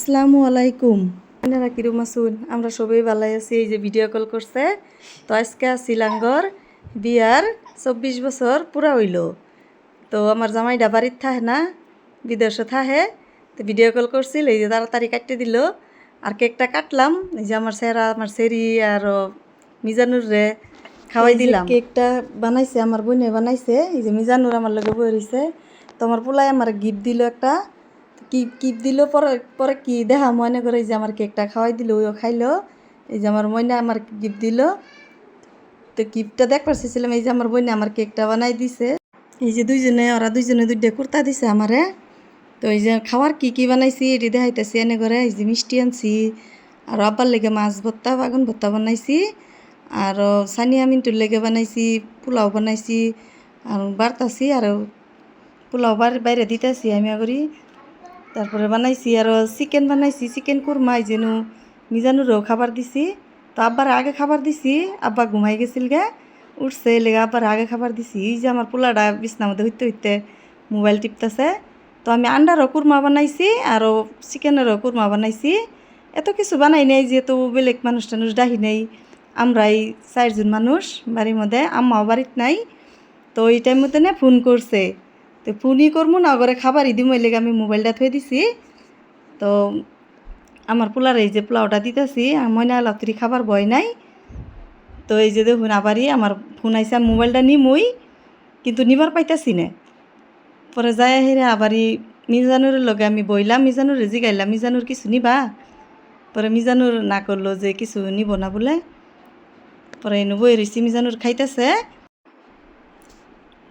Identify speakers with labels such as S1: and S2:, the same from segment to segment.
S1: আসসালামু আলাইকুম। আপনারা কিরম আছুন? আমরা সবাই ভালো আছি। এই যে ভিডিও কল করছে, তো আজকে শিলাঙ্গর বিয়ার 24 বছর পুরা হইল। তো আমার জামাইডা বাড়ির থাহে না, বিদেশে থাহে। তো ভিডিও কল করছিল, এই যে তাড়াতাড়ি কাটতে দিল। আর কেকটা কাটলাম, এই যে আমার সেরা, আমার সেরি আর মিজানুর রে খাওয়াই দিলাম। কেকটা বানাইছে আমার বোনে বানাইছে, এই যে মিজানুর আমার লগে বই রইছে। তো আমার পোলাই আমার গিফট দিল একটা। কি দিল, পরে পরে কি দেখা মনে করে, যে আমার কেকটা খাওয়াই দিল, ওইও খাইলো। এই যে আমার ময়না আমার গিফট দিল। তো গিফটটা দেখবার চেয়েছিলাম, এই যে আমার বোনে আমার কেকটা বানাই দিছে। এই যে ওরা দুইজনে দুইটা কুর্তা দিছে আমারে। তো এই যে খাওয়ার কি বানাইছি এটি দেখাইতেছি এনে করে। এই যে মিষ্টি আনছি, আর আব্বার লেগে মাছ ভর্তা, বাগুন ভর্তা বানাইছি। আর সানিয়া মিন্টুর লেগে বানাইছি, পোলাও বানাইছি। আর বাড়তাছি, আর পোলাও বাইরে দিতেছি আমি করি। তারপরে বানাইছি আর চিকেন বানাইছি, চিকেন কুরমা। এই যেন মিজানুরও খাবার দিছি। তো আব্বার আগে খাবার দিছি, আব্বা ঘুমাই গেছিল গে, উঠছে লেগে আব্বার আগে খাবার দিছি। এই যে আমার পোলাটা বিছনার মধ্যে হইতে হইতে মোবাইল টিপতেছে। তো আমি আন্ডারও কুরমা বানাইছি, আরও চিকেনেরও কুরমা বানাইছি। এত কিছু বানাই নাই, যেহেতু বেলেগ মানুষ টানুষ ডাহি নেই। আমরাই 4জন মানুষ বাড়ির মধ্যে, আম্মাও বাড়িতে নাই। তো এই টাইম মতো না ফোন করছে। তো ফোনই করবো না, ঘরে খাবারই দিম, ওই লেগে আমি মোবাইলটা থুয়ে দিছি। তো আমার পোলার এই যে পোলাওটা দিতেছি, ময়না লাত্রি খাবার ভয় নাই। তো এই যে দেখুন আবারই আমার ফোন আইসে, আমি মোবাইলটা নিমই, কিন্তু নিবার পাইতাছি না। পরে যাই হেরে আবারই মিজানুরের লগে আমি বইলাম, মিজানুরে জিগাইলাম, মিজানুর কিছু নিবা? পরে মিজানুর না করলো যে কিছু নিব না বলে। পরে এনে বই রয়েছি, মিজানুর খাইতেছে।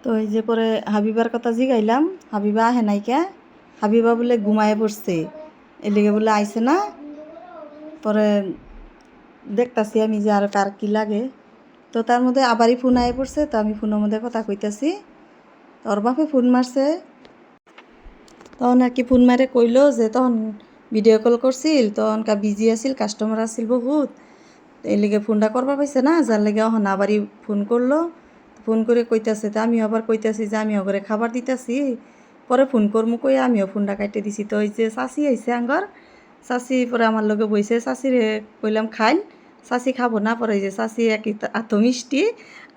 S1: তো এই যে পরে হাবিবার কথা জিগাইলাম, হাবিবা আহে নাইকা। হাবিবা বলে ঘুমায় পড়ছে, এলিগে বলে আইসে না। পরে দেখতাছি আমি যে আর কার কি লাগে। তো তার মধ্যে আবারই ফোন আয়ে পড়ছে। তো আমি ফোনের মধ্যে কথা কইতাছি, ওর বাপে ফোন মারছে। তখন আর কি ফোন মারে কইলো যে তখন ভিডিও কল করছিল, তখন বিজি আছিল, কাস্টমার আছিল বহুত। এই লেগে ফোনটা করবা পাইছে না, যার লেগে অহন আবারই ফোন করলো। ফোন করে কইতাছে, তো আমিও আবার কইতাছি যে আমিও ঘরে খাবার দিতেছি, পরে ফোন করমু কই আমিও ফোনটা কাটতে দিছি। তো ওই যে চাচি আইছে আঙ্গর, চাচি পরে আমার লগে বইছে। চাচিরে কইলাম খাইন, চাচি খাবো না। পরে ওই যে চাচি এক আতো মিষ্টি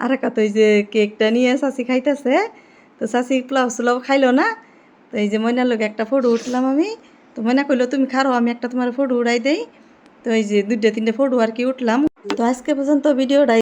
S1: আর এক ওই যে কেকটা নিয়ে চাচি খাইতেছে। তো চাচি পোলাও সোলাও খাইলো না। তো এই যে ময়নার লগে একটা ফটো উঠলাম আমি। তো ময়না কইলো তুমি খারো, আমি একটা তোমার ফটো উড়াই দেই। তো এই যে 2-3টে ফটো আর কি উঠলাম। তো আজকে পর্যন্ত ভিডিওটা